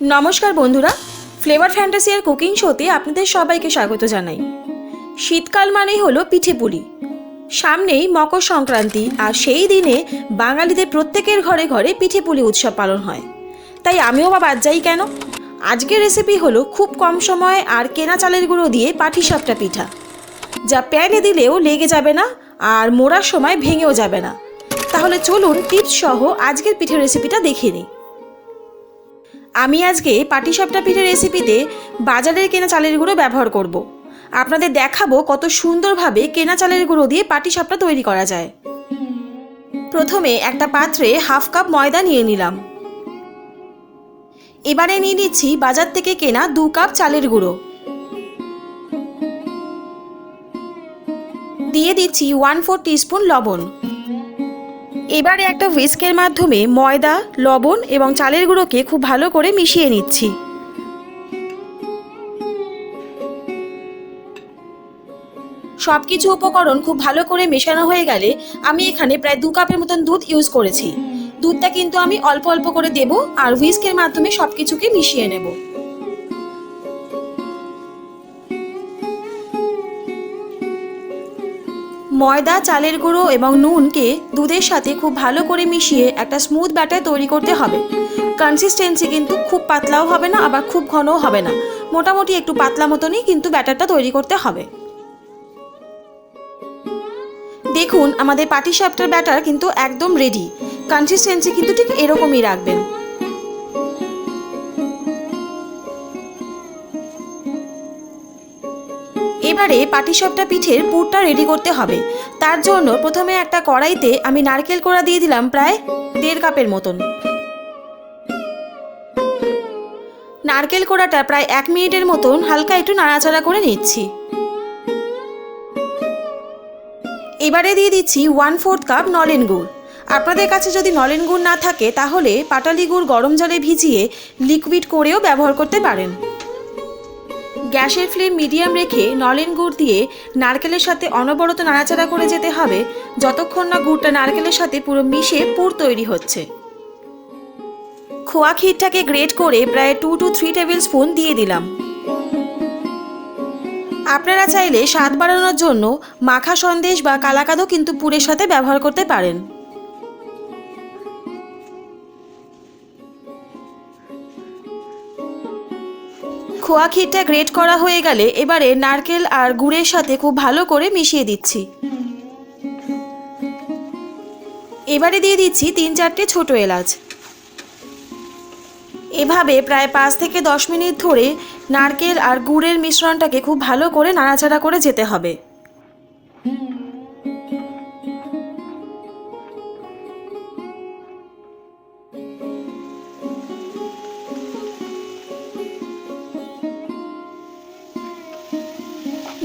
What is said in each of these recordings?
নমস্কার বন্ধুরা, flavour ফ্যান্টাসিয়ার cooking শোতে আপনাদের সবাইকে স্বাগত জানাই। শীতকাল মানেই হলো পিঠে পুলি। সামনেই মকর সংক্রান্তি, আর সেই দিনে বাঙালিদের প্রত্যেকের ঘরে ঘরে পিঠে পুলি উৎসব পালন হয়। তাই আমিও বা বাদ যাই কেন। আজকের রেসিপি হলো খুব কম সময় আর কেনা চালের গুঁড়ো দিয়ে পাটিসাপটা পিঠা, যা প্যানে দিলেও লেগে যাবে না আর মোড়ার সময় ভেঙেও যাবে না। তাহলে চলুন টিপস সহ আজকের পিঠের রেসিপিটা দেখে নিই। আমি আজকে পাটিসাপটা পিঠের রেসিপিতে বাজারের কেনা চালের গুঁড়ো ব্যবহার করব। আপনাদের দেখাবো কত সুন্দরভাবে কেনা চালের গুঁড়ো দিয়ে পাটিসাপটা তৈরি করা যায়। প্রথমে একটা পাত্রে হাফ কাপ ময়দা নিয়ে নিলাম। এবারে নিয়ে নিচ্ছি বাজার থেকে কেনা 2 কাপ চালের গুঁড়ো। দিয়ে দিচ্ছি 1/4 টিস্পুন লবণ। এবারে একটা হুইস্কের মাধ্যমে ময়দা, লবণ এবং চালের গুঁড়োকে খুব ভালো করে মিশিয়ে নিচ্ছি। সবকিছু উপকরণ খুব ভালো করে মেশানো হয়ে গেলে আমি এখানে প্রায় 2 কাপের মতন দুধ ইউজ করেছি। দুধটা কিন্তু আমি অল্প অল্প করে দেব আর হুইস্কের মাধ্যমে সবকিছুকে মিশিয়ে নেব। ময়দা, চালের গুঁড়ো এবং নুনকে দুধের সাথে খুব ভালো করে মিশিয়ে একটা স্মুথ ব্যাটার তৈরি করতে হবে। কনসিস্টেন্সি কিন্তু খুব পাতলাও হবে না, আবার খুব ঘনও হবে না, মোটামুটি একটু পাতলা মতনই কিন্তু ব্যাটারটা তৈরি করতে হবে। দেখুন আমাদের পাটিসাপটার ব্যাটার কিন্তু একদম রেডি। কনসিস্টেন্সি কিন্তু ঠিক এরকমই রাখবেন। এবারে পাটিসাপটা পিঠের পুরটা রেডি করতে হবে। তার জন্য প্রথমে একটা কড়াইতে আমি নারকেল কোড়া দিয়ে দিলাম প্রায় 1.5 কাপের মতন। নারকেল কোড়াটা প্রায় 1 মিনিটের মতন হালকা একটু নাড়াচাড়া করে নিচ্ছি। এবারে দিয়ে দিচ্ছি 1/4 কাপ নলেন গুড়। আপনাদের কাছে যদি নলেন গুড় না থাকে তাহলে পাটালি গুড় গরম জলে ভিজিয়ে লিকুইড করেও ব্যবহার করতে পারেন। গ্যাসের ফ্লেম মিডিয়াম রেখে নলেন গুড় দিয়ে নারকেলের সাথে অনবরত নাড়াচাড়া করে যেতে হবে যতক্ষণ না গুড়টা নারকেলের সাথে পুরো মিশে পুর তৈরি হচ্ছে। খোয়া ক্ষীরটাকে গ্রেট করে প্রায় 2 to 3 টেবিল স্পুন দিয়ে দিলাম। আপনারা চাইলে স্বাদ বাড়ানোর জন্য মাখা সন্দেশ বা কালাকাঁদও কিন্তু পুরের সাথে ব্যবহার করতে পারেন। খোয়া ক্ষীরটা গ্রেট করা হয়ে গেলে এবারে নারকেল আর গুড়ের সাথে খুব ভালো করে মিশিয়ে দিচ্ছি। এবারে দিয়ে দিচ্ছি 3-4টে ছোট এলাচ। এভাবে প্রায় 5 থেকে 10 মিনিট ধরে নারকেল আর গুড়ের মিশ্রণটাকে খুব ভালো করে নাড়াচাড়া করে যেতে হবে।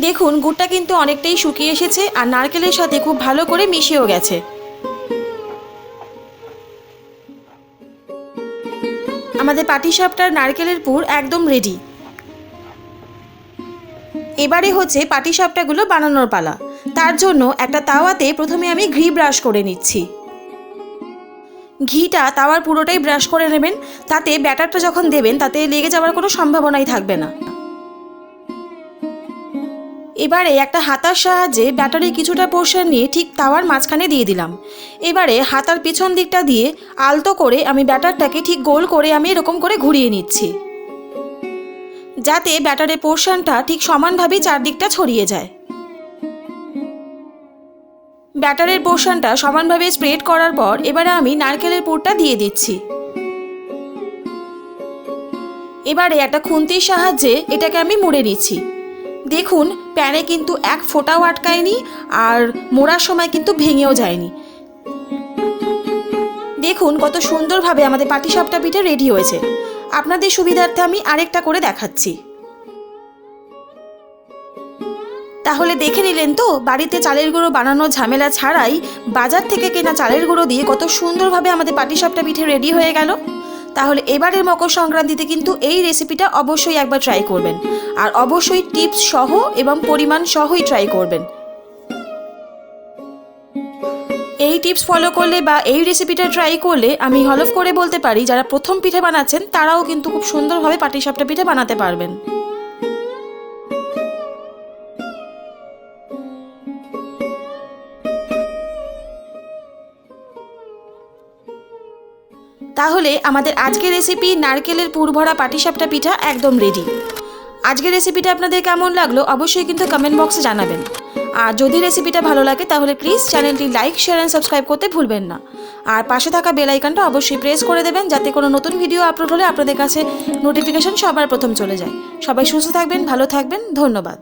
দেখুন গুড়টা কিন্তু অনেকটাই শুকিয়ে এসেছে আর নারকেলের সাথে খুব ভালো করে মিশেও গেছে। আমাদের পাটিসাপটার নারকেলের পুর একদম রেডি। এবারে হচ্ছে পাটিসাপটাগুলো বানানোর পালা। তার জন্য একটা তাওয়াতে প্রথমে আমি ঘি ব্রাশ করে নিচ্ছি। ঘিটা তাওয়ার পুরোটাই ব্রাশ করে নেবেন, তাতে ব্যাটারটা যখন দেবেন তাতে লেগে যাওয়ার কোনো সম্ভাবনাই থাকবে না। এবারে একটা হাতার সাহায্যে ব্যাটারের কিছুটা পোর্শন নিয়ে ঠিক তাওয়ার মাঝখানে দিয়ে দিলাম। এবারে হাতার পেছন দিকটা দিয়ে আলতো করে আমি ব্যাটারটাকে ঠিক গোল করে আমি এরকম করে ঘুরিয়ে নিচ্ছি, যাতে ব্যাটারের পোর্শনটা ঠিক সমানভাবে চারদিকটা ছড়িয়ে যায়। ব্যাটারের পোর্শনটা সমানভাবে স্প্রেড করার পর এবারে আমি নারকেলের পুরটা দিয়ে দিচ্ছি। এবারে একটা খুন্তির সাহায্যে এটাকে আমি মুড়ে নিচ্ছি। দেখুন প্যানে কিন্তু এক ফোঁটাও আটকায়নি আর মোড়ার সময় কিন্তু ভেঙেও যায়নি। দেখুন কত সুন্দরভাবে আমাদের পাটিসাপটা পিঠে রেডি হয়েছে। আপনাদের সুবিধার্থে আমি আরেকটা করে দেখাচ্ছি। তাহলে দেখে নিলেন তো বাড়িতে চালের গুঁড়ো বানানোর ঝামেলা ছাড়াই বাজার থেকে কেনা চালের গুঁড়ো দিয়ে কত সুন্দরভাবে আমাদের পাটিসাপটা পিঠে রেডি হয়ে গেল। তাহলে এবারের মকর সংক্রান্তিতে কিন্তু এই রেসিপিটা অবশ্যই একবার ট্রাই করবেন, আর অবশ্যই টিপস সহ এবং পরিমাণ সহই ট্রাই করবেন। এই টিপস ফলো করলে বা এই রেসিপিটা ট্রাই করলে আমি হলফ করে বলতে পারি যারা প্রথম পিঠে বানাচ্ছেন তারাও কিন্তু খুব সুন্দরভাবে পাটিসাপটা পিঠে বানাতে পারবেন। তাহলে আমাদের আজকের রেসিপি নারকেলের পুর ভরা পাটিসাপটা পিঠা একদম রেডি। আজকের রেসিপিটা আপনাদের কেমন লাগলো অবশ্যই কিন্তু কমেন্ট বক্সে জানাবেন। আর যদি রেসিপিটা ভালো লাগে তাহলে প্লিজ চ্যানেলটি লাইক, শেয়ার অ্যান্ড সাবস্ক্রাইব করতে ভুলবেন না। আর পাশে থাকা বেল আইকনটা অবশ্যই প্রেস করে দেবেন যাতে কোনো নতুন ভিডিও আপলোড হলে আপনাদের কাছে নোটিফিকেশন সবার প্রথম চলে যায়। সবাই সুস্থ থাকবেন, ভালো থাকবেন, ধন্যবাদ।